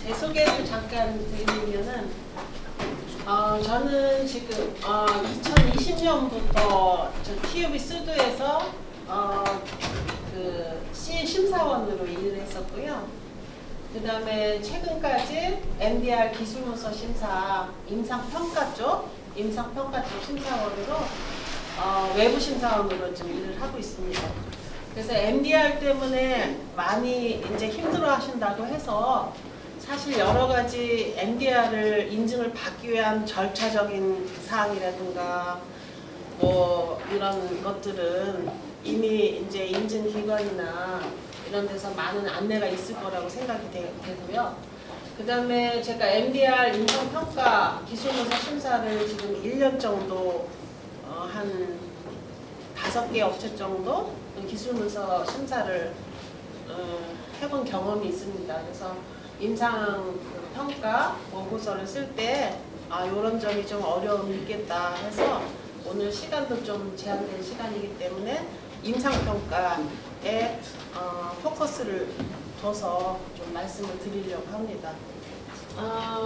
제 소개를 잠깐 드리면은 저는 지금 2020년부터 저 TUB 수두에서 그 CA 심사원으로 일을 했었고요. 그 다음에 최근까지 MDR 기술문서 심사 임상평가 쪽 심사원으로 외부 심사원으로 좀 일을 하고 있습니다. 그래서 MDR 때문에 많이 이제 힘들어 하신다고 해서 사실 여러 가지 MDR을 인증을 받기 위한 절차적인 사항이라든가 뭐 이런 것들은 이미 이제 인증기관이나 이런 데서 많은 안내가 있을 거라고 생각이 되고요. 그 다음에 제가 MDR 인성평가 기술문서 심사를 지금 1년 정도 한 5개 업체 정도 기술문서 심사를 해본 경험이 있습니다. 그래서 임상평가 보고서를 쓸 때 이런 점이 좀 어려움이 있겠다 해서 오늘 시간도 좀 제한된 시간이기 때문에 임상평가에 포커스를 둬서 좀 말씀을 드리려고 합니다.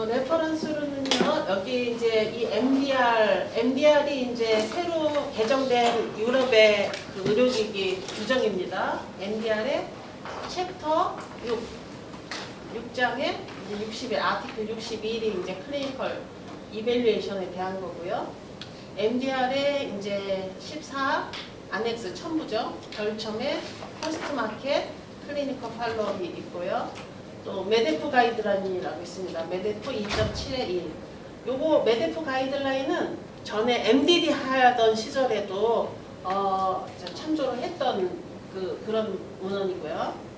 레퍼런스로는요, 여기 이제 이 MDR이 이제 새로 개정된 유럽의 그 의료기기 규정입니다. MDR의 챕터 6장의 61, 아티클 61이 이제 클리니컬 이밸류에이션에 대한 거고요. MDR의 이제 14 안엑스 첨부죠. 결점에 포스트 마켓 클리니컬 팔로업이 있고요. 또 메데프 가이드라인이라고 있습니다. 메데프 2.7의 1. 요거 메데프 가이드라인은 전에 MDD 하던 시절에도 참조를 했던 그런 문헌이고요.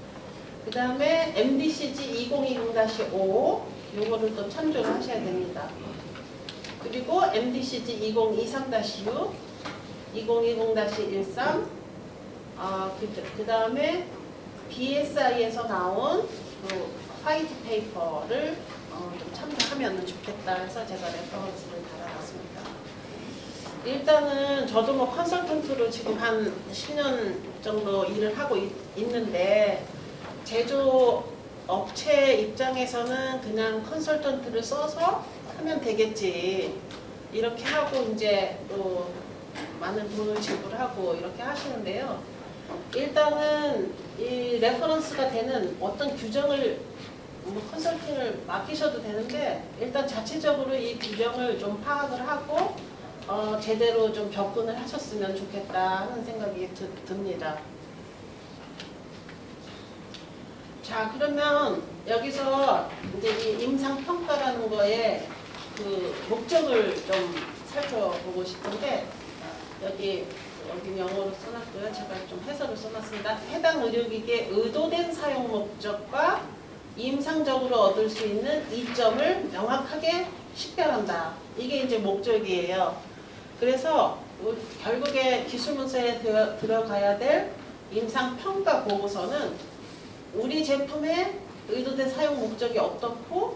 그 다음에 MDCG 2020-5 요거를 또 참조를 하셔야 됩니다. 그리고 MDCG 2023-6 2020-13 그 다음에 BSI에서 나온 그 화이트 페이퍼를 좀 참조하면 좋겠다 해서 제가 레퍼런스를 달아놨습니다. 일단은 저도 뭐 컨설턴트로 지금 한 10년 정도 일을 하고 있는데 제조업체 입장에서는 그냥 컨설턴트를 써서 하면 되겠지 이렇게 하고 이제 또 많은 돈을 지불하고 이렇게 하시는데요. 일단은 이 레퍼런스가 되는 어떤 규정을 컨설팅을 맡기셔도 되는데 일단 자체적으로 이 규정을 좀 파악을 하고 제대로 좀 접근을 하셨으면 좋겠다 하는 생각이 듭니다. 자, 그러면 여기서 이제 이 임상평가라는 거에 그 목적을 좀 살펴보고 싶은데 여기 영어로 써놨고요. 제가 좀 해설을 써놨습니다. 해당 의료기기의 의도된 사용 목적과 임상적으로 얻을 수 있는 이점을 명확하게 식별한다. 이게 이제 목적이에요. 그래서 결국에 기술문서에 들어가야 될 임상평가 보고서는 우리 제품의 의도된 사용 목적이 어떻고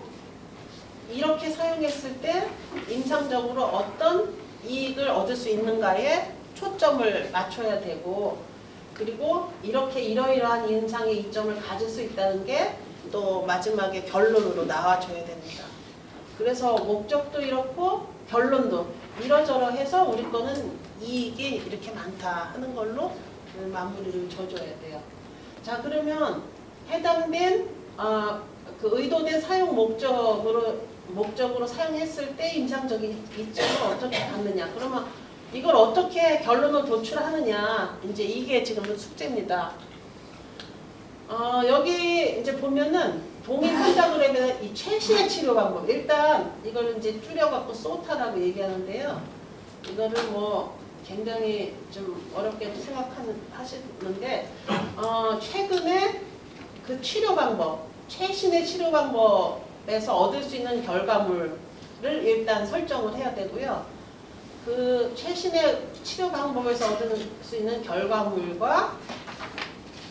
이렇게 사용했을 때 임상적으로 어떤 이익을 얻을 수 있는가에 초점을 맞춰야 되고 그리고 이렇게 이러이러한 임상의 이점을 가질 수 있다는 게 또 마지막에 결론으로 나와줘야 됩니다. 그래서 목적도 이렇고 결론도 이러저러해서 우리 거는 이익이 이렇게 많다 하는 걸로 마무리를 줘줘야 돼요. 자, 그러면 해당된 그 의도된 사용 목적으로 사용했을 때 임상적인 이점을 어떻게 갖느냐. 그러면 이걸 어떻게 결론을 도출하느냐. 이제 이게 지금 숙제입니다. 여기 이제 보면은 동일 환자그램의 이 최신의 치료 방법. 일단 이걸 이제 줄여갖고 소타라고 얘기하는데요. 이거를 뭐 굉장히 좀 어렵게 생각하시는데 최근에 그 치료 방법, 최신의 치료 방법에서 얻을 수 있는 결과물을 일단 설정을 해야 되고요. 그 최신의 치료 방법에서 얻을 수 있는 결과물과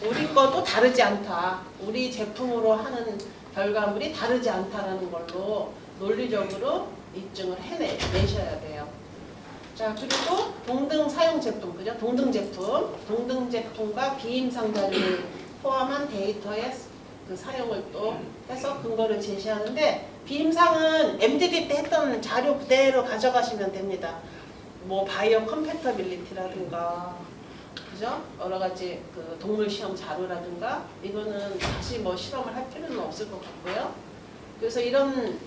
우리 것도 다르지 않다. 우리 제품으로 하는 결과물이 다르지 않다라는 걸로 논리적으로 입증을 해내셔야 돼요. 자, 그리고 동등 사용 제품, 그죠? 동등 제품과 비임상 자료를 포함한 데이터의 그 사용을 또 해서 근거를 제시하는데 비임상은 MDD 때 했던 자료 그대로 가져가시면 됩니다. 뭐 바이오 컴패터빌리티라든가 그죠? 여러 가지 그 동물 시험 자료라든가 이거는 다시 뭐 실험을 할 필요는 없을 것 같고요. 그래서 이런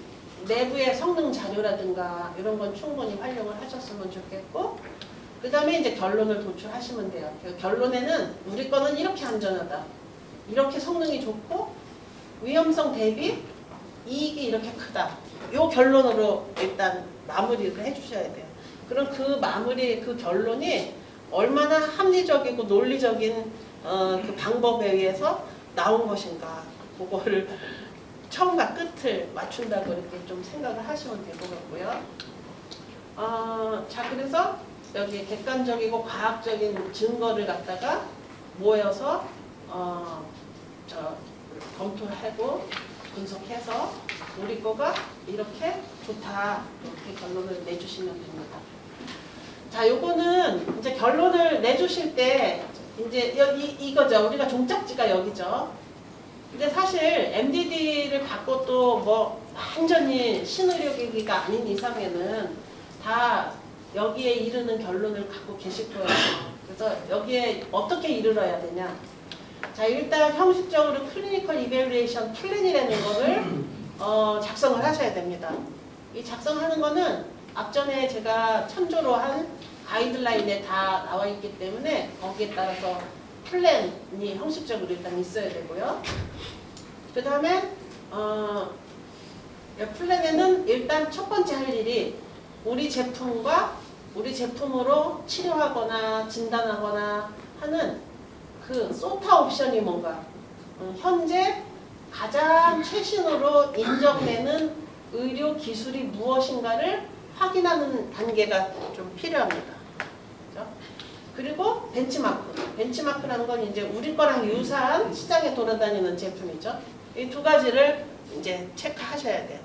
내부의 성능 자료라든가 이런 건 충분히 활용을 하셨으면 좋겠고 그 다음에 이제 결론을 도출하시면 돼요. 그 결론에는 우리 거는 이렇게 안전하다. 이렇게 성능이 좋고 위험성 대비 이익이 이렇게 크다. 요 결론으로 일단 마무리를 해주셔야 돼요. 그럼 그 마무리, 그 결론이 얼마나 합리적이고 논리적인 그 방법에 의해서 나온 것인가. 그거를 처음과 끝을 맞춘다고 이렇게 좀 생각을 하시면 될 것 같고요. 자, 그래서 여기 객관적이고 과학적인 증거를 갖다가 모여서 검토하고 분석해서 우리 거가 이렇게 좋다 이렇게 결론을 내주시면 됩니다. 자, 요거는 이제 결론을 내주실 때 이제 이거죠. 우리가 종착지가 여기죠. 근데 사실 MDD를 받고 또 뭐 완전히 신의료기기가 아닌 이상에는 다 여기에 이르는 결론을 갖고 계실 거예요. 그래서 여기에 어떻게 이르러야 되냐. 자, 일단 형식적으로 클리니컬 이밸루에이션 플랜이라는 거를 작성을 하셔야 됩니다. 이 작성하는 거는 앞전에 제가 참조로 한 가이드라인에 다 나와 있기 때문에 거기에 따라서 플랜이 형식적으로 일단 있어야 되고요. 그 다음에 플랜에는 일단 첫 번째 할 일이 우리 제품과 우리 제품으로 치료하거나 진단하거나 하는 그 소타 옵션이 뭔가 현재 가장 최신으로 인정되는 의료 기술이 무엇인가를 확인하는 단계가 좀 필요합니다. 그렇죠? 그리고 벤치마크. 벤치마크라는 건 이제 우리 거랑 유사한 시장에 돌아다니는 제품이죠. 이 두 가지를 이제 체크하셔야 돼요.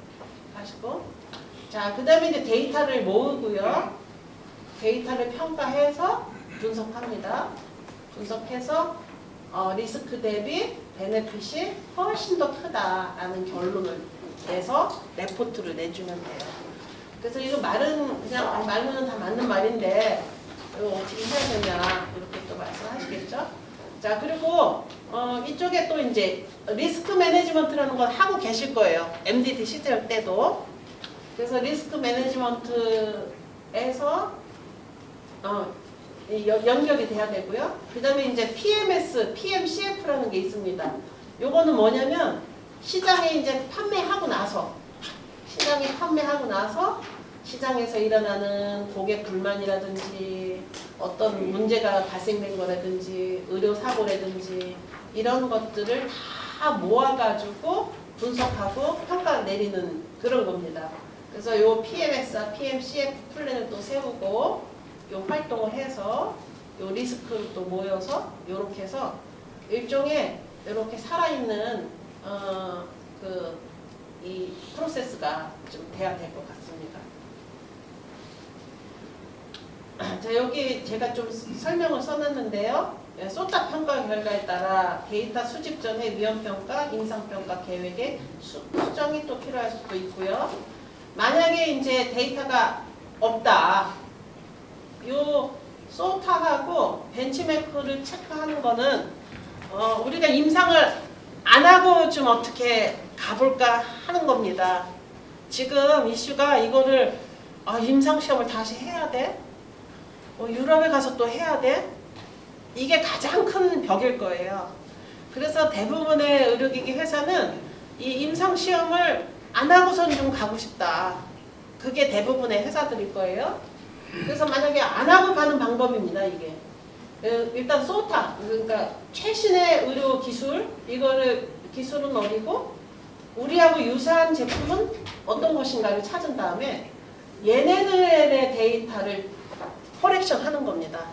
하시고. 자, 그 다음에 이제 데이터를 모으고요. 데이터를 평가해서 분석합니다. 분석해서 리스크 대비 베네핏이 훨씬 더 크다라는 결론을 내서 레포트를 내주면 돼요. 그래서 이거 말은 그냥 말로는 다 맞는 말인데 이거 어떻게 해야 되냐 이렇게 또 말씀하시겠죠. 자, 그리고 이쪽에 또 이제 리스크 매니지먼트라는 건 하고 계실 거예요. MDD 시절 때도. 그래서 리스크 매니지먼트에서 연결이 돼야 되고요. 그 다음에 이제 PMS, PMCF라는 게 있습니다. 요거는 뭐냐면 시장에 이제 판매하고 나서 시장에서 일어나는 고객 불만이라든지 어떤 문제가 발생된 거라든지 의료사고라든지 이런 것들을 다 모아가지고 분석하고 평가 내리는 그런 겁니다. 그래서 요 PMS와 PMCF 플랜을 또 세우고 요 활동을 해서 요 리스크를 또 모여서 요렇게 해서 일종의 이렇게 살아있는 이 프로세스가 좀 돼야 될 것 같습니다. 자, 여기 제가 좀 설명을 써놨는데요. 소타 평가 결과에 따라 데이터 수집 전에 위험평가, 임상평가 계획에 수정이 또 필요할 수도 있고요. 만약에 이제 데이터가 없다. 요 소타하고 벤치마크를 체크하는 거는 우리가 임상을 안 하고 좀 어떻게 가볼까 하는 겁니다. 지금 이슈가 이거를 임상시험을 다시 해야 돼? 유럽에 가서 또 해야 돼? 이게 가장 큰 벽일 거예요. 그래서 대부분의 의료기기 회사는 이 임상시험을 안 하고선 좀 가고 싶다. 그게 대부분의 회사들일 거예요. 그래서 만약에 안 하고 가는 방법입니다. 이게 일단 소타, 그러니까 최신의 의료 기술, 이거를 기술은 어디고 우리하고 유사한 제품은 어떤 것인가를 찾은 다음에 얘네들의 데이터를 컬렉션 하는 겁니다.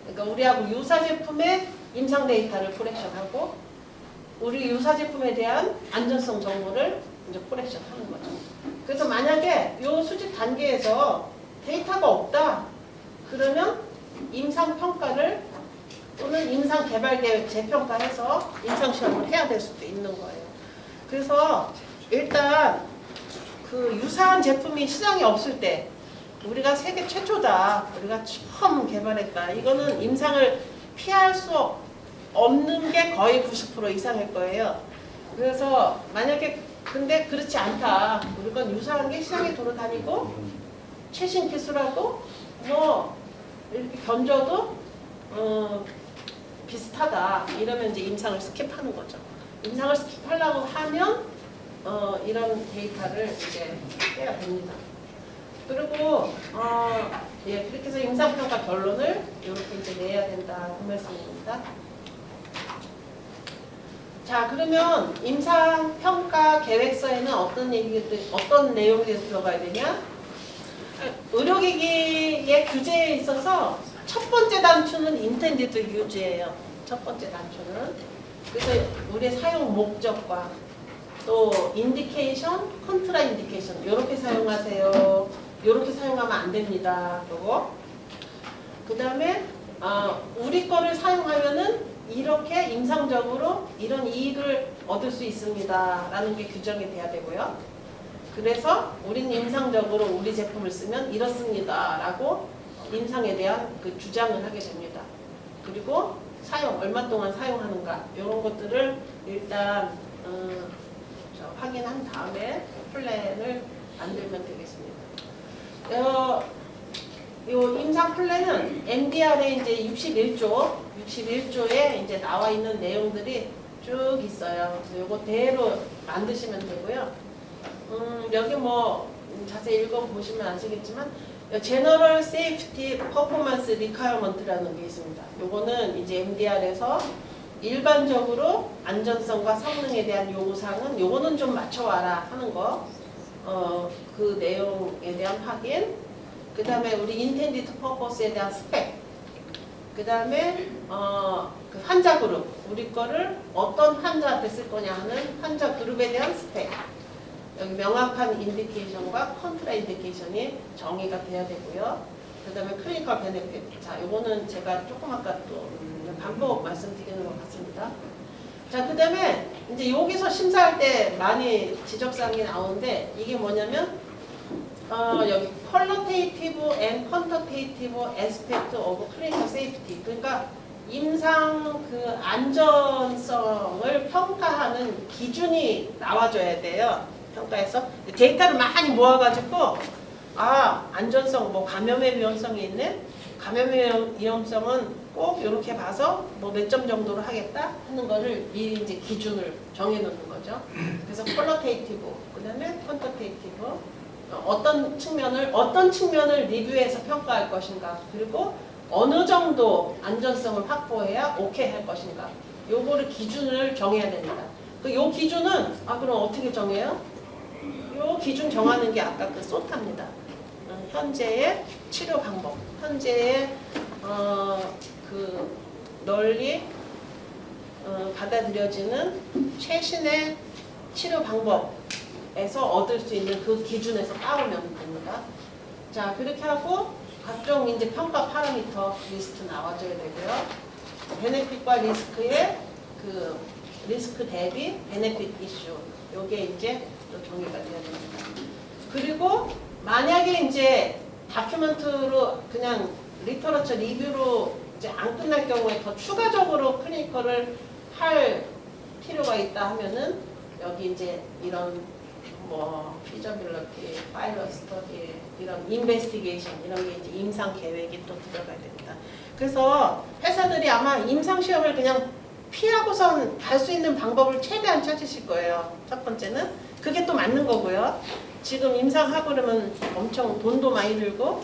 그러니까 우리하고 유사 제품의 임상 데이터를 컬렉션하고 우리 유사 제품에 대한 안전성 정보를 이제 컬렉션 하는 거죠. 그래서 만약에 이 수집 단계에서 데이터가 없다. 그러면 임상 평가를 또는 임상 개발 계획 재평가해서 임상 시험을 해야 될 수도 있는 거예요. 그래서 일단 그 유사한 제품이 시장에 없을 때 우리가 세계 최초다, 우리가 처음 개발했다, 이거는 임상을 피할 수 없는 게 거의 90% 이상일 거예요. 그래서 만약에 근데 그렇지 않다, 우리가 유사한 게 시장에 돌아다니고 최신 기술하고 뭐 이렇게 견줘도 비슷하다, 이러면 이제 임상을 스킵하는 거죠. 임상을 스킵하려고 하면 이런 데이터를 이제 빼야 됩니다. 그리고 예, 그렇게 해서 임상평가 결론을 이렇게 이제 내야 된다, 그 말씀입니다. 자, 그러면 임상평가 계획서에는 어떤 내용들이 들어가야 되냐? 의료기기의 규제에 있어서 첫 번째 단추는 인텐디드 유즈예요. 첫 번째 단추는. 그래서 우리의 사용 목적과 또 인디케이션, 컨트라 인디케이션 이렇게 사용하세요. 이렇게 사용하면 안 됩니다. 그리고 그 다음에 우리 거를 사용하면은 이렇게 임상적으로 이런 이익을 얻을 수 있습니다 라는 게 규정이 돼야 되고요. 그래서 우리는 임상적으로 우리 제품을 쓰면 이렇습니다 라고 임상에 대한 그 주장을 하게 됩니다. 그리고 사용, 얼마 동안 사용하는가 이런 것들을 일단 확인한 다음에 플랜을 만들면 되겠습니다. 요 임상 플랜은 MDR에 이제 61조에 이제 나와 있는 내용들이 쭉 있어요. 그래서 요거 대로 만드시면 되고요. 여기 뭐 자세히 읽어보시면 아시겠지만 General Safety Performance Requirement라는 게 있습니다. 요거는 이제 MDR에서 일반적으로 안전성과 성능에 대한 요구사항은 요거는 좀 맞춰와라 하는 거, 그 내용에 대한 확인, 그 다음에 우리 Intended Purpose에 대한 스펙, 그 다음에 그 환자 그룹, 우리 거를 어떤 환자한테 쓸 거냐 하는 환자 그룹에 대한 스펙, 여기 명확한 인디케이션과 컨트라 인디케이션이 정의가 돼야 되고요. 그 다음에 클리니컬 베네핏. 자, 요거는 제가 조금 아까 또 반복 말씀드리는 것 같습니다. 자, 그 다음에 이제 여기서 심사할 때 많이 지적사항이 나오는데 이게 뭐냐면 여기 qualitative and quantitative aspect of clinical safety. 그러니까 임상 그 안전성을 평가하는 기준이 나와줘야 돼요. 평가에서 데이터를 많이 모아가지고 안전성, 뭐 감염의 위험성이 있네. 감염의 위험성은 꼭 이렇게 봐서 뭐 몇 점 정도로 하겠다 하는 거를 미리 이제 기준을 정해놓는 거죠. 그래서 qualitative, 그다음에 quantitative, 어떤 측면을 리뷰해서 평가할 것인가, 그리고 어느 정도 안전성을 확보해야 오케이 할 것인가, 요거를 기준을 정해야 됩니다. 요 기준은 그럼 어떻게 정해요? 요 기준 정하는 게 아까 그 소타입니다. 현재의 치료 방법, 현재의 그 널리 받아들여지는 최신의 치료 방법에서 얻을 수 있는 그 기준에서 따오면 됩니다. 자, 그렇게 하고 각종 이제 평가 파라미터 리스트 나와줘야 되고요. 베네핏과 리스크의 그 리스크 대비 베네핏 이슈, 요게 이제 또 정의가 되어야 됩니다. 그리고 만약에 이제 다큐멘트로 그냥 리터러처 리뷰로 이제 안 끝날 경우에 더 추가적으로 클리니컬을 할 필요가 있다 하면은 여기 이제 이런 뭐 피저빌리티, 파일럿 스터디, 이런 인베스티게이션, 이런 게 이제 임상 계획이 또 들어가야 됩니다. 그래서 회사들이 아마 임상 시험을 그냥 피하고선 갈 수 있는 방법을 최대한 찾으실 거예요. 첫 번째는 그게 또 맞는 거고요. 지금 임상하고 그러면 엄청 돈도 많이 들고,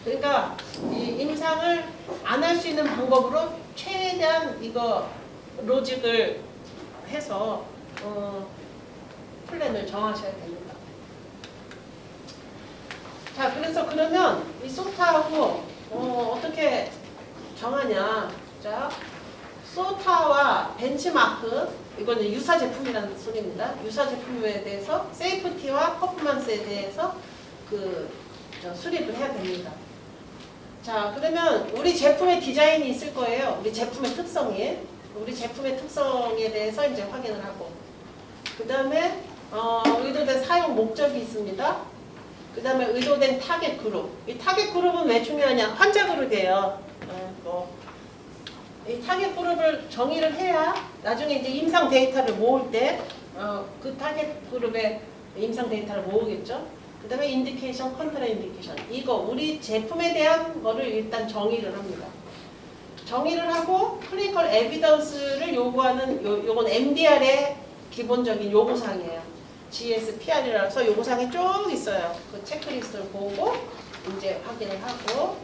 그러니까 이 임상을 안 할 수 있는 방법으로 최대한 이거 로직을 해서 플랜을 정하셔야 됩니다. 자, 그래서 그러면 이 소타하고 어떻게 정하냐? 자, 소타와 벤치마크, 이거는 유사 제품이라는 소리입니다. 유사 제품에 대해서 세이프티와 퍼포먼스에 대해서 수립을 해야 됩니다. 자, 그러면 우리 제품의 디자인이 있을 거예요. 우리 제품의 특성이. 우리 제품의 특성에 대해서 이제 확인을 하고. 그 다음에 의도된 사용 목적이 있습니다. 그 다음에 의도된 타겟 그룹. 이 타겟 그룹은 왜 중요하냐? 환자 그룹이에요. 이 타겟 그룹을 정의를 해야 나중에 이제 임상 데이터를 모을 때 그 타겟 그룹의 임상 데이터를 모으겠죠. 그 다음에 인디케이션, 컨트라 인디케이션. 이거 우리 제품에 대한 거를 일단 정의를 합니다. 정의를 하고 클리니컬 에비던스를 요구하는 요건 MDR의 기본적인 요구사항이에요. GSPR이라서 요구사항이 쭉 있어요. 그 체크리스트를 보고 이제 확인을 하고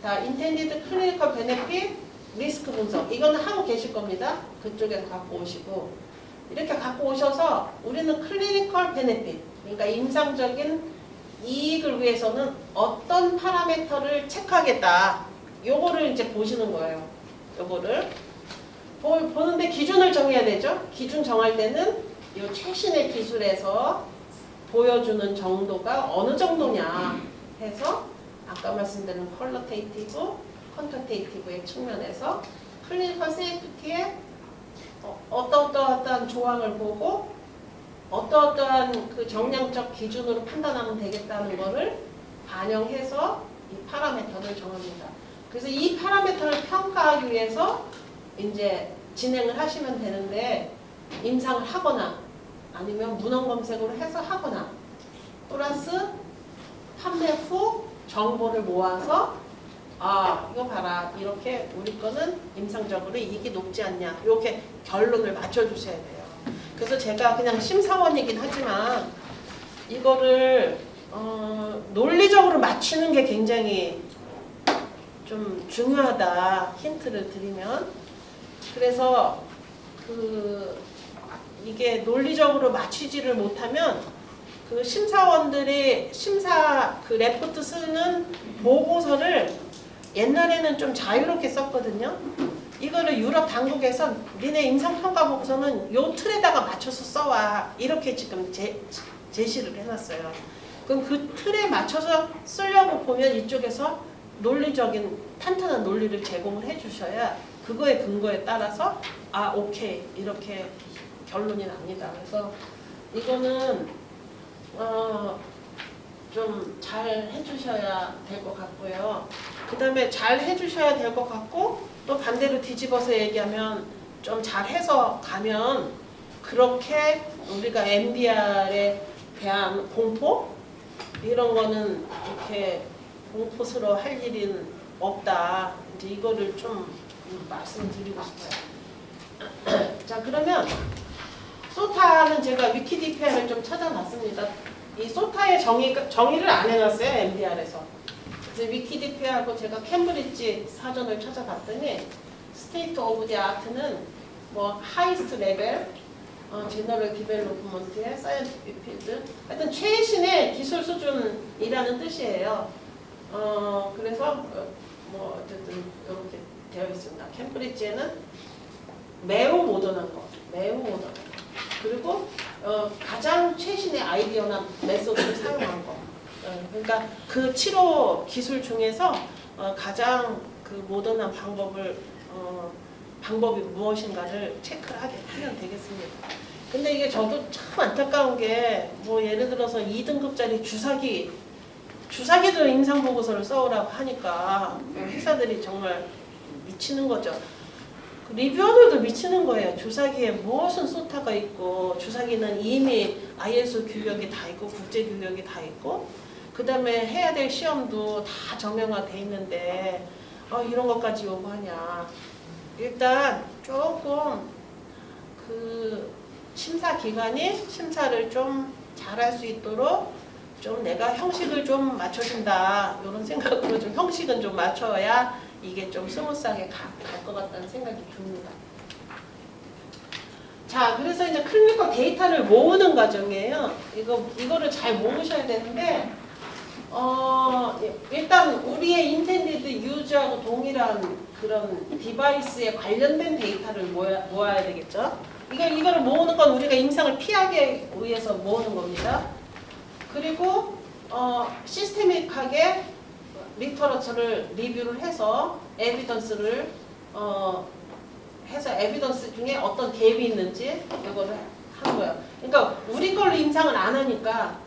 다 인텐디드 클리니컬 베네핏 리스크 분석 이거는 하고 계실 겁니다. 그쪽에서 갖고 오시고 이렇게 갖고 오셔서 우리는 클리니컬 베네핏 그러니까 임상적인 이익을 위해서는 어떤 파라미터를 체크하겠다. 요거를 이제 보시는 거예요. 요거를 보는데 기준을 정해야 되죠. 기준 정할 때는 요 최신의 기술에서 보여주는 정도가 어느 정도냐 해서 아까 말씀드린 퀄리테이티브, 퀀터테이티브의 측면에서 클리니컬 세이프티의 어떠한 조항을 보고 어떠한 그 정량적 기준으로 판단하면 되겠다는 거를 반영해서 이 파라미터를 정합니다. 그래서 이 파라미터를 평가하기 위해서 이제 진행을 하시면 되는데 임상을 하거나 아니면 문헌 검색으로 해서 하거나 플러스 판매 후 정보를 모아서 이거 봐라 이렇게 우리 거는 임상적으로 이익이 높지 않냐 이렇게 결론을 맞춰주셔야 돼요. 그래서 제가 그냥 심사원이긴 하지만 이거를 논리적으로 맞추는 게 굉장히 좀 중요하다 힌트를 드리면 그래서 이게 논리적으로 맞추지를 못하면 그 심사원들이 그 레포트 쓰는 보고서를 옛날에는 좀 자유롭게 썼거든요. 이거를 유럽 당국에서 니네 임상평가 보고서는 요 틀에다가 맞춰서 써와 이렇게 지금 제시를 해놨어요. 그럼 그 틀에 맞춰서 쓰려고 보면 이쪽에서 논리적인 탄탄한 논리를 제공을 해주셔야 그거의 근거에 따라서 오케이 이렇게 결론이 납니다. 그래서 이거는 좀 잘 해주셔야 될 것 같고요. 그 다음에 잘 해주셔야 될 것 같고 또 반대로 뒤집어서 얘기하면 좀 잘해서 가면 그렇게 우리가 MDR에 대한 공포 이런 거는 이렇게 공포스러워 할 일은 없다. 이제 이거를 좀 말씀드리고 싶어요. 자 그러면 소타는 제가 위키디피아를 좀 찾아놨습니다. 이 소타의 정의를 안 해놨어요. MDR에서. 그래서 위키디피아하고 제가 캠브리지 사전을 찾아봤더니 스테이트 오브 디 아트는 뭐 하이스트 레벨, 제너럴 디벨롭먼트의 사이언티픽 필드 하여튼 최신의 기술 수준이라는 뜻이에요. 그래서 뭐 어쨌든 이렇게 되어 있습니다. 캠브리지에는 매우 모던한 거, 그리고 가장 최신의 아이디어나 메소드를 사용한 거. 그러니까 그 치료 기술 중에서 가장 그 모던한 방법이 무엇인가를 체크를 하면 되겠습니다. 근데 이게 저도 참 안타까운 게 뭐 예를 들어서 2등급짜리 주사기도 임상 보고서를 써오라고 하니까 회사들이 정말 미치는 거죠. 리뷰어들도 미치는 거예요. 주사기에 무슨 소타가 있고 주사기는 이미 ISO 규격이 다 있고 국제 규격이 다 있고 그 다음에 해야 될 시험도 다 정형화돼 있는데 이런 것까지 요구하냐. 일단 조금 그 심사기관이 심사를 좀 잘할 수 있도록 좀 내가 형식을 좀 맞춰준다 이런 생각으로 좀 형식은 좀 맞춰야 이게 좀 스무스하게 갈 것 같다는 생각이 듭니다. 자, 그래서 이제 클리니컬 데이터를 모으는 과정이에요. 이거를 잘 모으셔야 되는데, 일단 우리의 인텐디드 유저하고 동일한 그런 디바이스에 관련된 데이터를 모아야 되겠죠. 이거를 모으는 건 우리가 임상을 피하기 위해서 모으는 겁니다. 그리고 시스테믹하게 리터러처를 리뷰를 해서 에비던스를 해서 에비던스 중에 어떤 갭이 있는지 이거를 하는 거예요. 그러니까 우리 걸로 임상을 안 하니까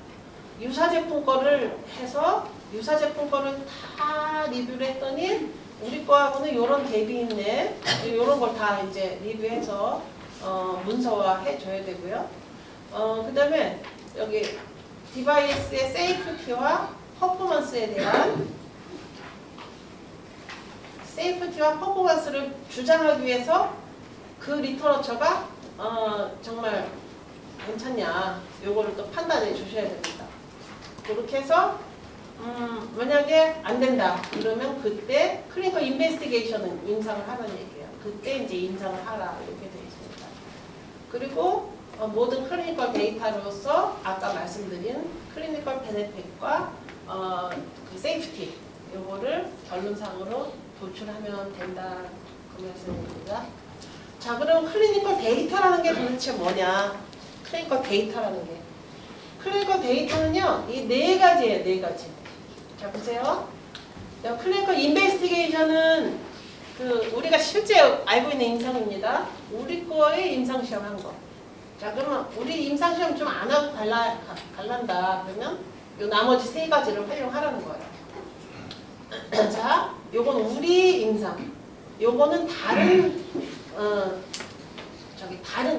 유사 제품 거를 해서 유사 제품 거를 다 리뷰를 했더니 우리 거하고는 이런 갭이 있네. 이런 걸 다 이제 리뷰해서 문서화해 줘야 되고요. 그다음에 여기 디바이스의 세이프티와 퍼포먼스에 대한 세이프티와 퍼포먼스를 주장하기 위해서 그 리터러처가 정말 괜찮냐 요거를 또 판단해 주셔야 됩니다. 그렇게 해서 만약에 안 된다 그러면 그때 클리니컬 인베스티게이션은 임상을 하라는 얘기예요. 그때 이제 임상을 하라 이렇게 되어 있습니다. 그리고 모든 클리니컬 데이터로서 아까 말씀드린 클리니컬 베네핏과 그 세이프티 요거를 결론상으로 도출하면 된다 그 말씀입니다. 자, 그럼 클리니컬 데이터라는 게 도대체 뭐냐? 클리니컬 데이터라는 게. 클리니컬 데이터는요, 이 네 가지예요, 네 가지. 자, 보세요. 클리니컬 인베스티게이션은 그 우리가 실제 알고 있는 임상입니다. 우리 거에 임상시험 한 거. 자, 그러면 우리 임상시험 좀 안 하고 갈란다. 그러면 요 나머지 세 가지를 활용하라는 거예요. 자, 요건 우리 임상. 요거는 다른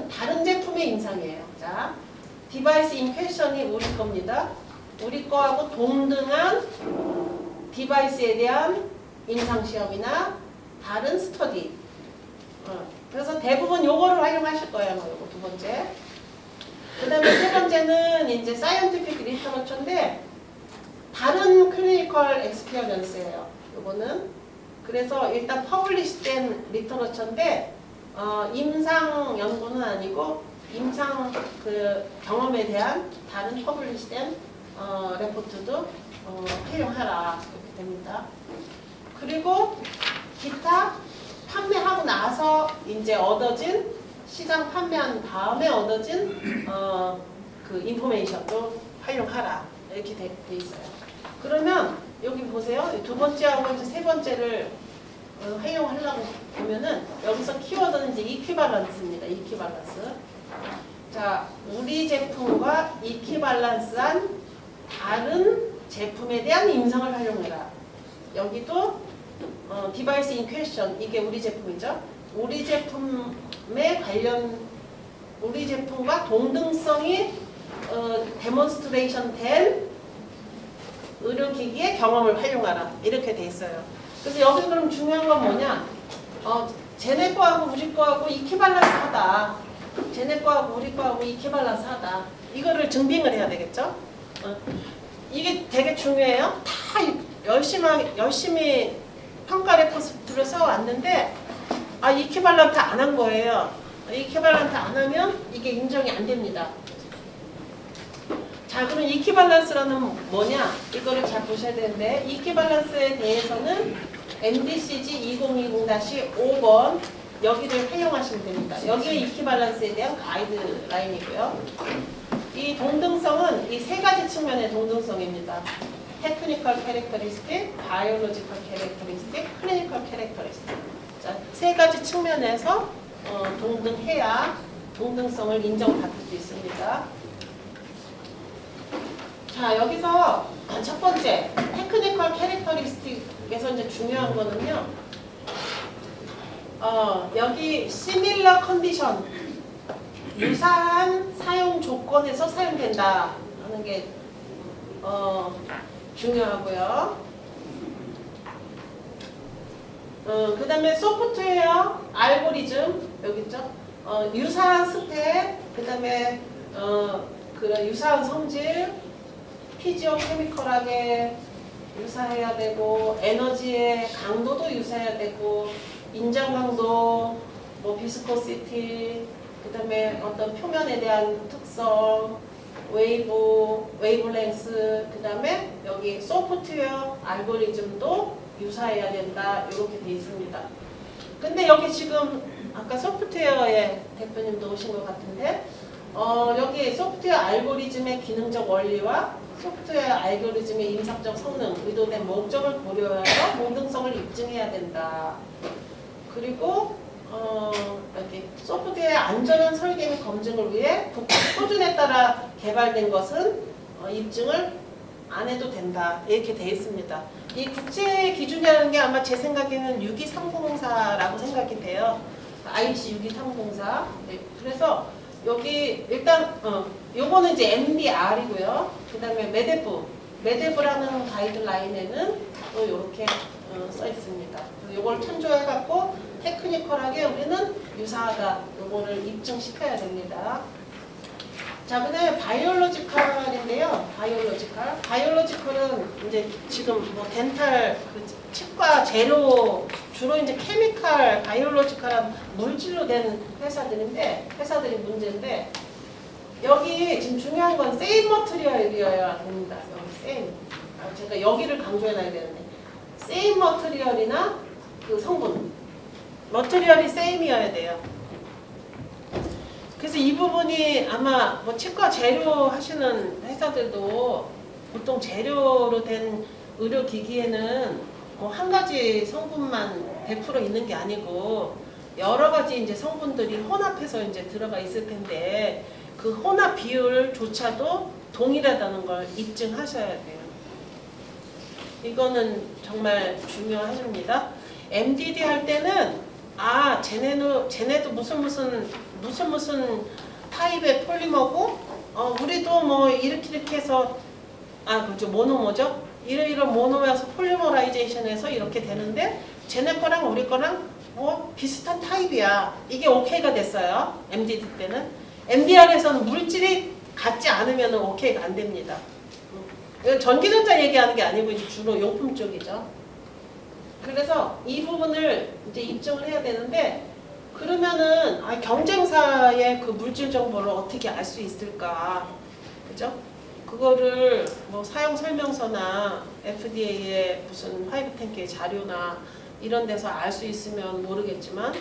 다른 제품의 임상이에요. 자, 디바이스 인 퀘션이 우리 겁니다. 우리 거하고 동등한 디바이스에 대한 임상 시험이나 다른 스터디. 그래서 대부분 요거를 활용하실 거예요. 요거 두 번째. 그다음에 세 번째는 이제 사이언티픽 리터러처인데 다른 클리니컬 엑스피리언스예요. 요거는 그래서 일단 퍼블리시된 리터러처인데 임상 연구는 아니고 임상 그 경험에 대한 다른 퍼블리시된 레포트도 활용하라 이렇게 됩니다. 그리고 기타 판매하고 나서 이제 얻어진 시장 판매한 다음에 얻어진 그 인포메이션도 활용하라 이렇게 돼 있어요. 그러면 여기 보세요. 두 번째하고 이제 세 번째를 활용하려고 보면은 여기서 키워드는 이제 이퀴발런스입니다. 이퀴발런스. 자, 우리 제품과 이퀴발런스한 다른 제품에 대한 임상을 활용해라. 여기도 디바이스 인 퀘션 이게 우리 제품이죠. 우리 제품에 관련 우리 제품과 동등성이 데몬스트레이션 된 의료기기의 경험을 활용하라 이렇게 돼 있어요. 그래서 여기 그럼 중요한 건 뭐냐? 쟤네 거하고 우리 거하고 이퀴발런스 하다. 쟤네 거하고 우리 거하고 이퀴발런스 하다. 이거를 증빙을 해야 되겠죠? 이게 되게 중요해요. 다 열심히 평가 레포트를 써왔는데 이퀴발런트 안 한 거예요. 이퀴발런트 안 하면 이게 인정이 안 됩니다. 자, 그럼 이퀴발런스라는 뭐냐? 이거를 잘 보셔야 되는데 이퀴발런스에 대해서는 MDCG 2020-5번 여기를 활용하시면 됩니다. 여기에 이퀴발런스에 대한 가이드라인이고요. 이 동등성은 이 세 가지 측면의 동등성입니다. 테크니컬 캐릭터리스틱, 바이올로지컬 캐릭터리스틱, 클리니컬 캐릭터리스틱. 자, 세 가지 측면에서 동등해야 동등성을 인정받을 수 있습니다. 자, 여기서 첫 번째 테크니컬 캐릭터리스틱에서 이제 중요한 거는요. 여기 similar condition 유사한 사용 조건에서 사용된다 하는 게 중요하고요. 그 다음에 소프트웨어 알고리즘 여기 있죠. 유사한 스펙, 그 다음에 그런 유사한 성질, 피지오 케미컬하게 유사해야 되고 에너지의 강도도 유사해야 되고 인장 강도, 뭐 비스코시티, 그 다음에 어떤 표면에 대한 특성, 웨이브랭스, 그 다음에 여기 소프트웨어 알고리즘도 유사해야 된다 이렇게 돼 있습니다. 근데 여기 지금 아까 소프트웨어의 대표님도 오신 것 같은데 여기 소프트웨어 알고리즘의 기능적 원리와 소프트웨어 알고리즘의 임상적 성능, 의도된 목적을 고려해서 공정성을 입증해야 된다. 그리고 여기 소프트웨어 안전한 설계 및 검증을 위해 국제 표준에 따라 개발된 것은 입증을 안 해도 된다. 이렇게 돼 있습니다. 이 국제 기준이라는 게 아마 제 생각에는 62304라고 생각이 돼요. IEC 62304. 네, 그래서 여기 일단 요거는 이제 MDR이고요. 그다음에 메데브라는 가이드라인에는 또 이렇게 써 있습니다. 요걸 참조해 갖고 테크니컬하게 우리는 유사하다. 요거를 입증시켜야 됩니다. 자, 그다음에 바이올로지컬인데요. 바이올로지컬은 이제 지금 뭐 덴탈 치과 재료 주로 이제 케미칼 바이올로지컬한 물질로 된 회사들이 문제인데 여기 지금 중요한 건 세임 머티리얼이어야 됩니다. 여기 세임. 제가 여기를 강조해놔야 되는데 세임 머티리얼이나 그 성분 머티리얼이 세임이어야 돼요. 그래서 이 부분이 아마 뭐 치과 재료 하시는 회사들도 보통 재료로 된 의료기기에는 뭐 한 가지 성분만 100% 있는 게 아니고 여러 가지 이제 성분들이 혼합해서 이제 들어가 있을 텐데 그 혼합 비율조차도 동일하다는 걸 입증하셔야 돼요. 이거는 정말 중요하십니다. MDD 할 때는 쟤네도 무슨 타입의 폴리머고 우리도 뭐 이렇게 해서 그죠 모노모죠. 이런 모노에서 폴리머라이제이션해서 이렇게 되는데 쟤네 거랑 우리 거랑 비슷한 타입이야. 이게 오케이가 됐어요. MDD 때는. MDR에서는 물질이 같지 않으면 오케이가 안 됩니다. 전기전자 얘기하는 게 아니고 이제 주로 용품 쪽이죠. 그래서 이 부분을 이제 입증을 해야 되는데 그러면은 경쟁사의 그 물질 정보를 어떻게 알 수 있을까? 그죠? 그거를 뭐 사용 설명서나 FDA의 무슨 510K 자료나 이런 데서 알 수 있으면 모르겠지만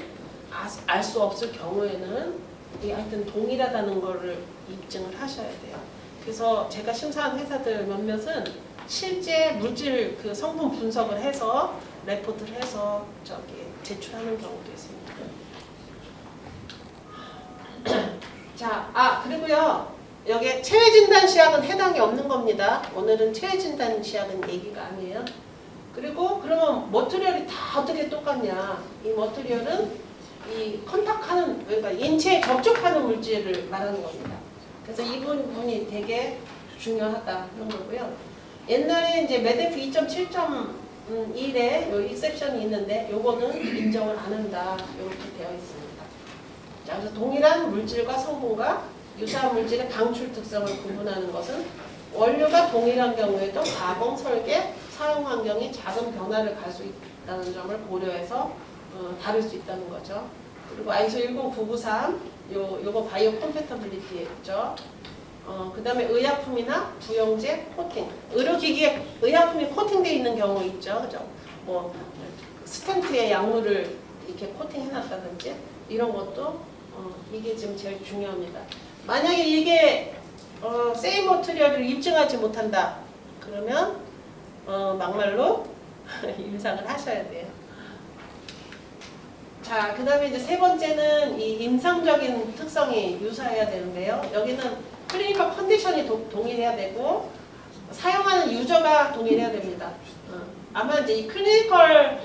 알 수 없을 경우에는 하여튼 동일하다는 거를 입증을 하셔야 돼요. 그래서 제가 심사한 회사들 몇몇은 실제 물질 그 성분 분석을 해서 레포트를 해서 제출하는 경우도 있습니다. 자, 그리고요. 여기 체외진단 시약은 해당이 없는 겁니다. 오늘은 체외진단 시약은 얘기가 아니에요. 그리고 그러면 머티리얼이 다 어떻게 똑같냐? 이 머티리얼은 이 컨택하는 그러니까 인체에 접촉하는 물질을 말하는 겁니다. 그래서 이 부분이 되게 중요하다 그런 거고요. 옛날에 이제 메데프 2.7.1에 요 익셉션이 있는데 요거는 인정을 안 한다 이렇게 되어 있습니다. 자, 그래서 동일한 물질과 성분과 유사한 물질의 방출 특성을 구분하는 것은 원료가 동일한 경우에도 가공, 설계, 사용 환경이 작은 변화를 갈 수 있다는 점을 고려해서 다룰 수 있다는 거죠. 그리고 ISO 10993 요거 바이오 컴패터빌리티였죠. 그 다음에 의약품이나 부영제, 코팅. 의료기기에 의약품이 코팅되어 있는 경우 있죠. 그죠? 뭐 스텐트에 약물을 이렇게 코팅해놨다든지 이런 것도 이게 지금 제일 중요합니다. 만약에 이게 세임 머티리얼을 입증하지 못한다. 그러면 막말로 임상을 하셔야 돼요. 자, 그 다음에 이제 세 번째는 이 임상적인 특성이 유사해야 되는데요. 여기는 클리니컬 컨디션이 동일해야 되고 사용하는 유저가 동일해야 됩니다. 아마 이제 이 클리니컬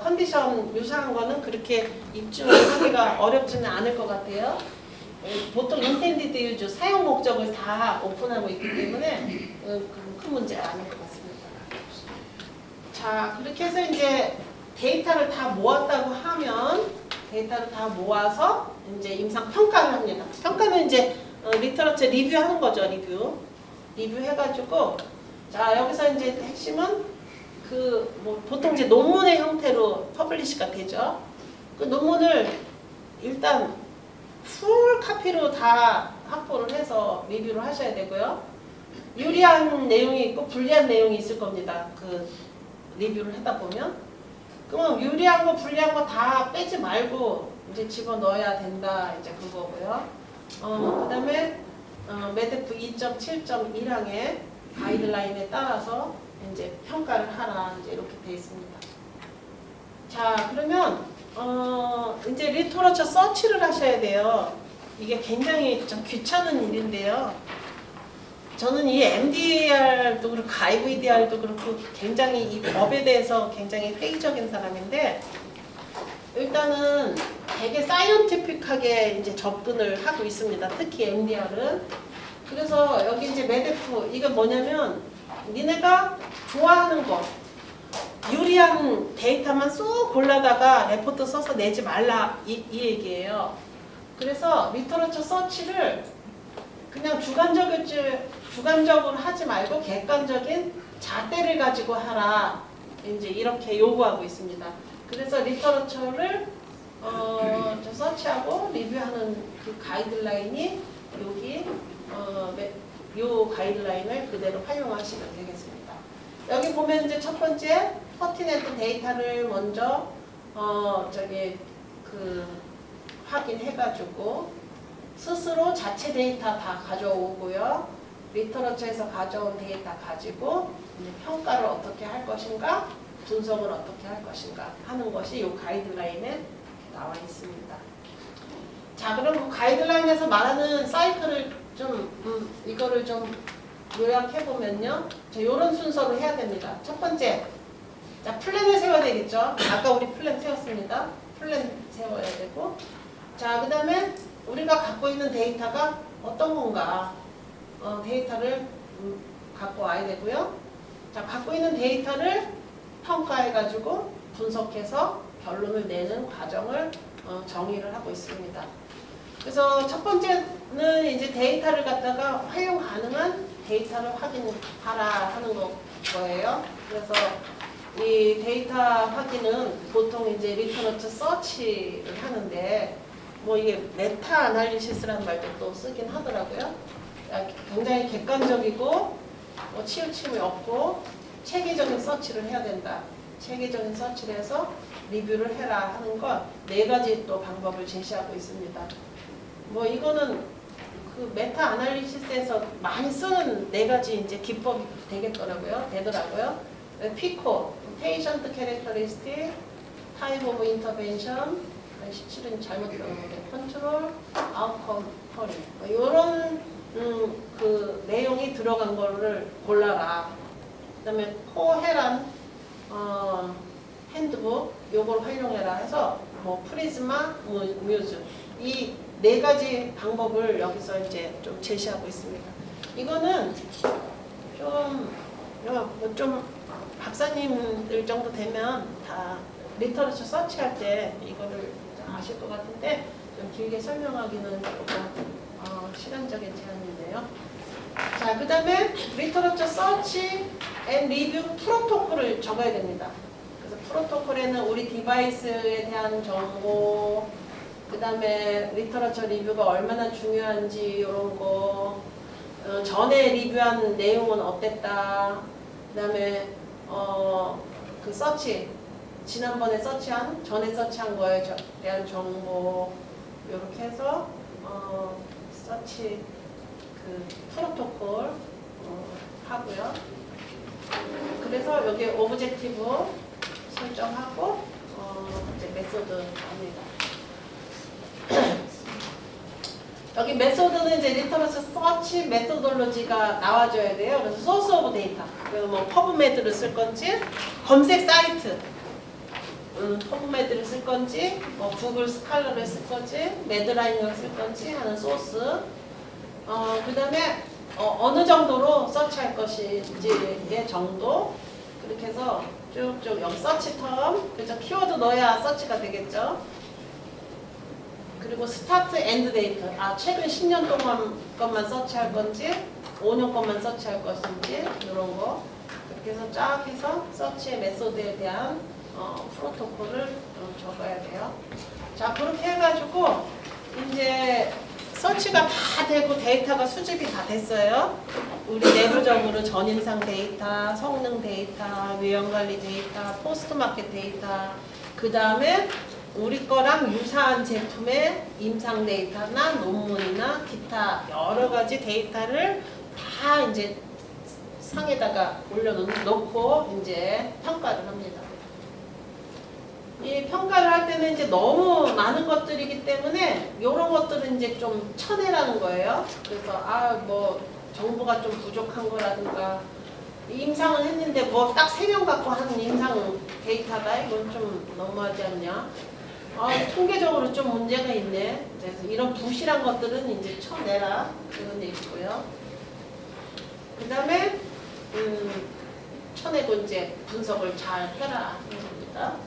컨디션 유사한 거는 그렇게 입증하기가 어렵지는 않을 것 같아요. 보통 인텐디드 유저 사용 목적을 다 오픈하고 있기 때문에 큰 문제가 아닐 것 같습니다. 자, 그렇게 해서 이제 데이터를 다 모았다고 하면 데이터를 다 모아서 이제 임상 평가를 합니다. 평가는 이제 리터러처 리뷰하는 거죠. 리뷰해가지고 자, 여기서 이제 핵심은 뭐 보통 이제 논문의 형태로 퍼블리시가 되죠. 그 논문을 일단 풀 카피로 다 확보를 해서 리뷰를 하셔야 되고요. 유리한 내용이 있고 불리한 내용이 있을 겁니다. 그 리뷰를 하다 보면. 그러면 유리한 거 불리한 거 다 빼지 말고 이제 집어넣어야 된다. 이제 그거고요. 그다음에 MEDF 2.7.1항의 가이드라인에 따라서 이제 평가를 하라 이제 이렇게 되어 있습니다. 자, 그러면 이제 리터러처 서치를 하셔야 돼요. 이게 굉장히 좀 귀찮은 일인데요. 저는 이 MDR도 그렇고 IVDR도 그렇고 굉장히 이 법에 대해서 굉장히 회의적인 사람인데 일단은 되게 사이언티픽하게 이제 접근을 하고 있습니다. 특히 MDR은. 그래서 여기 이제 MEDF 이게 뭐냐면 니네가 좋아하는 거 유리한 데이터만 쏙 골라다가 레포트 써서 내지 말라 이 얘기예요. 그래서 리터러처 서치를 그냥 주관적으로 하지 말고 객관적인 잣대를 가지고 하라 이제 이렇게 요구하고 있습니다. 그래서 리터러처를 서치하고 리뷰하는 그 가이드라인이 여기 요 가이드라인을 그대로 활용하시면 되겠습니다. 여기 보면 이제 첫 번째 퍼티넨트 데이터를 먼저 확인해가지고 스스로 자체 데이터 다 가져오고요. 리터러처에서 가져온 데이터 가지고 이제 평가를 어떻게 할 것인가, 분석을 어떻게 할 것인가 하는 것이 이 가이드라인에 나와 있습니다. 자, 그럼 그 가이드라인에서 말하는 사이클을 이거를 좀 요약해 보면요. 이런 순서로 해야 됩니다. 첫 번째, 자 플랜을 세워야 되겠죠. 아까 우리 플랜 세웠습니다. 플랜 세워야 되고, 자 그다음에 우리가 갖고 있는 데이터가 어떤 건가 데이터를 갖고 와야 되고요. 자 갖고 있는 데이터를 평가해가지고 분석해서 결론을 내는 과정을 정의를 하고 있습니다. 그래서 첫 번째는 이제 데이터를 갖다가 활용 가능한 데이터를 확인하라 하는 거예요. 그래서 이 데이터 확인은 보통 이제 리터러처 서치를 하는데 뭐 이게 메타 아날리시스라는 말도 또 쓰긴 하더라고요. 굉장히 객관적이고 치우침이 없고 체계적인 서치를 해야 된다. 체계적인 서치를 해서 리뷰를 해라 하는 것 4가지 또 방법을 제시하고 있습니다. 뭐 이거는 그 메타 아날리시스에서 많이 쓰는 4가지 이제 기법이 되더라고요. 피코, Patient Characteristic, Type of Intervention, 실은 잘못 들었는데 Control, Outcome, Scoring 이런 그 내용이 들어간 거를 골라라. 그다음에 코헤란 핸드북 요걸 활용해라 해서 뭐 프리즈마, 뮤즈 이 4가지 방법을 여기서 이제 좀 제시하고 있습니다. 이거는 좀 박사님들 정도 되면 다 리터러처 서치할 때 이거를 아실 것 같은데 좀 길게 설명하기는 조금 시간적인 제한인데요. 자, 그 다음에 리터러처 서치 앤 리뷰 프로토콜을 적어야 됩니다. 그래서 프로토콜에는 우리 디바이스에 대한 정보, 그 다음에 리터러처 리뷰가 얼마나 중요한지 이런 거, 전에 리뷰한 내용은 어땠다, 그 다음에 그 서치, 지난번에 전에 서치한 거에 대한 정보 이렇게 해서 서치 그 프로토콜 하고요. 그래서 여기 오브젝티브 설정하고 이제 메소드 합니다. 여기 메소드는 이제 리터러처 서치 메소돌로지가 나와줘야 돼요. 그래서 소스 오브 데이터, 뭐 퍼브메드를 쓸 건지, 검색 사이트, 퍼브메드를 쓸 건지, 뭐 구글 스칼러를 쓸 건지, 매드라이너를 쓸 건지 하는 소스. 그 다음에 어느 정도로 서치할 것인지의 정도. 그렇게 해서 쭉쭉 여기 서치 텀, 그죠? 키워드 넣어야 서치가 되겠죠. 그리고 스타트 엔드 데이트, 최근 10년 동안 것만 서치할 건지 5년 것만 서치할 것인지 이런 거 그렇게 해서 쫙 해서 서치의 메소드에 대한 프로토콜을 적어야 돼요. 자, 그렇게 해가지고 이제 서치가 다 되고 데이터가 수집이 다 됐어요. 우리 내부적으로 전인상 데이터, 성능 데이터, 외형관리 데이터, 포스트마켓 데이터, 그 다음에 우리 거랑 유사한 제품의 임상 데이터나 논문이나 기타 여러 가지 데이터를 다 이제 상에다가 올려놓고 이제 평가를 합니다. 이 평가를 할 때는 이제 너무 많은 것들이기 때문에 이런 것들은 이제 좀 쳐내라는 거예요. 그래서 뭐 정보가 좀 부족한 거라든가 임상은 했는데 뭐 딱 3명 갖고 하는 임상 데이터다 이건 좀 너무하지 않냐? 통계적으로 좀 문제가 있네. 그래서 이런 부실한 것들은 이제 쳐내라 그런 얘기고요. 그 다음에 쳐내고 이제 분석을 잘 해라 이런 겁니다.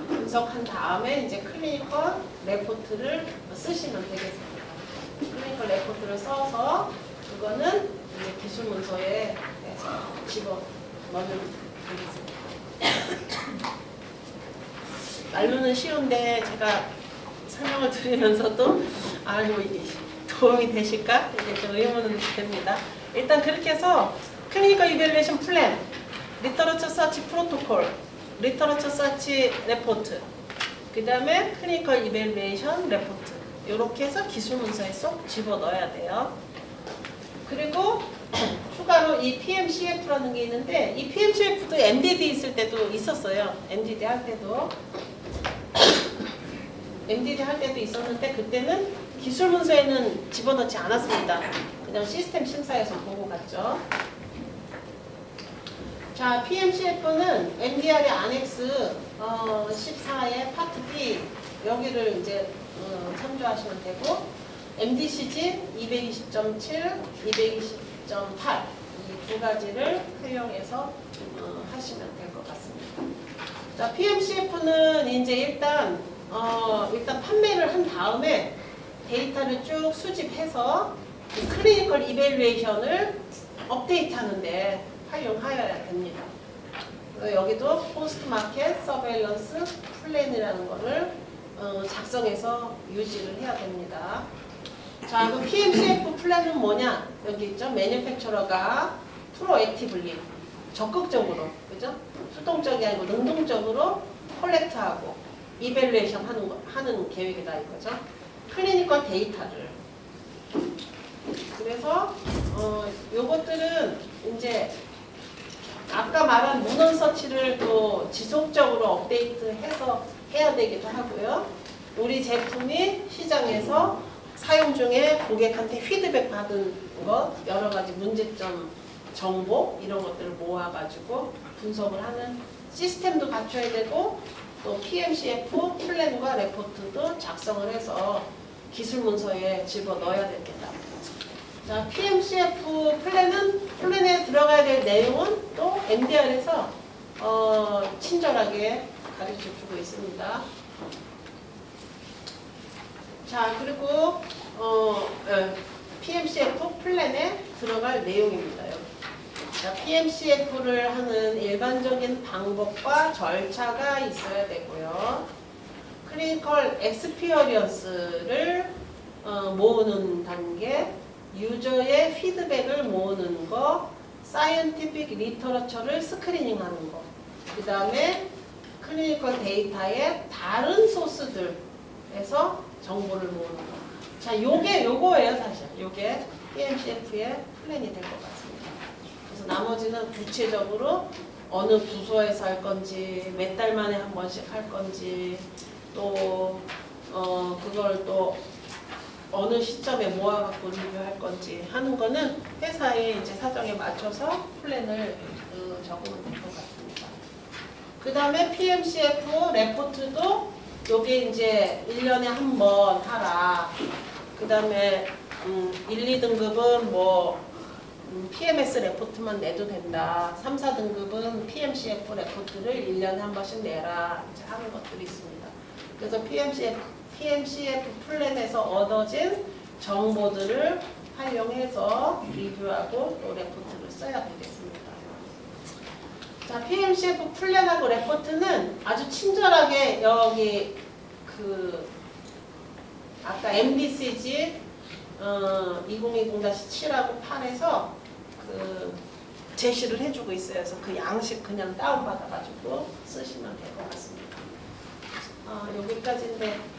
분석한 다음에 이제 클리니컬 레포트를 쓰시면 되겠습니다. 클리니컬 레포트를 써서 그거는 이제 기술 문서에 집어 넣으면 되겠습니다. 말로는 쉬운데 제가 설명을 드리면서도 이게 도움이 되실까? 이게 좀 의문은 됩니다. 일단 그렇게 해서 클리니컬 이밸루에이션 플랜, 리터러처 서치 프로토콜, 리터러처 서치 레포트, 그 다음에 클리니컬 이밸루에이션 레포트 이렇게 해서 기술 문서에 쏙 집어넣어야 돼요. 그리고 추가로 이 PMCF라는 게 있는데 이 PMCF도 MDD 있을 때도 있었어요. MDD 할 때도 있었는데 그때는 기술 문서에는 집어넣지 않았습니다. 그냥 시스템 심사에서 보고 갔죠. 자, PMCF는 MDR의 안엑스 14의 파트 B 여기를 이제 참조하시면 되고 MDCG 220.7, 220.8 이 두 가지를 활용해서 하시면 될 것 같습니다. 자, PMCF는 이제 일단 판매를 한 다음에 데이터를 쭉 수집해서 클리니컬 이밸루에이션을 업데이트하는데 활용하여야 됩니다. 여기도 포스트 마켓 서베일런스 플랜이라는 거를 작성해서 유지를 해야 됩니다. 자, 그 PMCF 플랜은 뭐냐? 여기 있죠. 매니팩처러가 프로액티블리 적극적으로, 그죠? 수동적이 아니고 능동적으로 콜렉트하고 이밸루에이션 하는 계획이다 이거죠. 클리니컬 데이터를. 그래서 요것들은 이제 아까 말한 문헌 서치를 또 지속적으로 업데이트해서 해야 되기도 하고요. 우리 제품이 시장에서 사용 중에 고객한테 피드백 받은 것, 여러 가지 문제점 정보 이런 것들을 모아가지고 분석을 하는 시스템도 갖춰야 되고 또 PMCF 플랜과 레포트도 작성을 해서 기술 문서에 집어넣어야 됩니다. 자, PMCF 플랜에 들어가야 될 내용은 또 MDR에서 친절하게 가르쳐주고 있습니다. 자, 그리고 PMCF 플랜에 들어갈 내용입니다. 여기. 자, PMCF를 하는 일반적인 방법과 절차가 있어야 되고요. 클리니컬 엑스피어리언스를 모으는 단계, 유저의 피드백을 모으는 거, 사이언티픽 리터러처를 스크리닝하는 거, 그 다음에 클리니컬 데이터의 다른 소스들에서 정보를 모으는 거. 자, 요거예요, 사실. 요게 PMCF의 플랜이 될 것 같습니다. 그래서 나머지는 구체적으로 어느 부서에서 할 건지, 몇 달 만에 한 번씩 할 건지, 또 그걸 또 어느 시점에 모아갖고 리뷰할 건지 하는 거는 회사의 이제 사정에 맞춰서 플랜을 적으면 될 것 같습니다. 그 다음에 PMCF 레포트도 요게 이제 1년에 한 번 하라. 그 다음에 1, 2등급은 뭐 PMS 레포트만 내도 된다. 3, 4등급은 PMCF 레포트를 1년에 한 번씩 내라. 이제 하는 것들이 있습니다. 그래서 PMCF 플랜에서 얻어진 정보들을 활용해서 리뷰하고 또 레포트를 써야 되겠습니다. 자, PMCF 플랜하고 레포트는 아주 친절하게 여기 아까 MDCG 2020-7하고 8에서 제시를 해주고 있어요. 그래서 그 양식 그냥 다운받아가지고 쓰시면 될 것 같습니다. 여기까지인데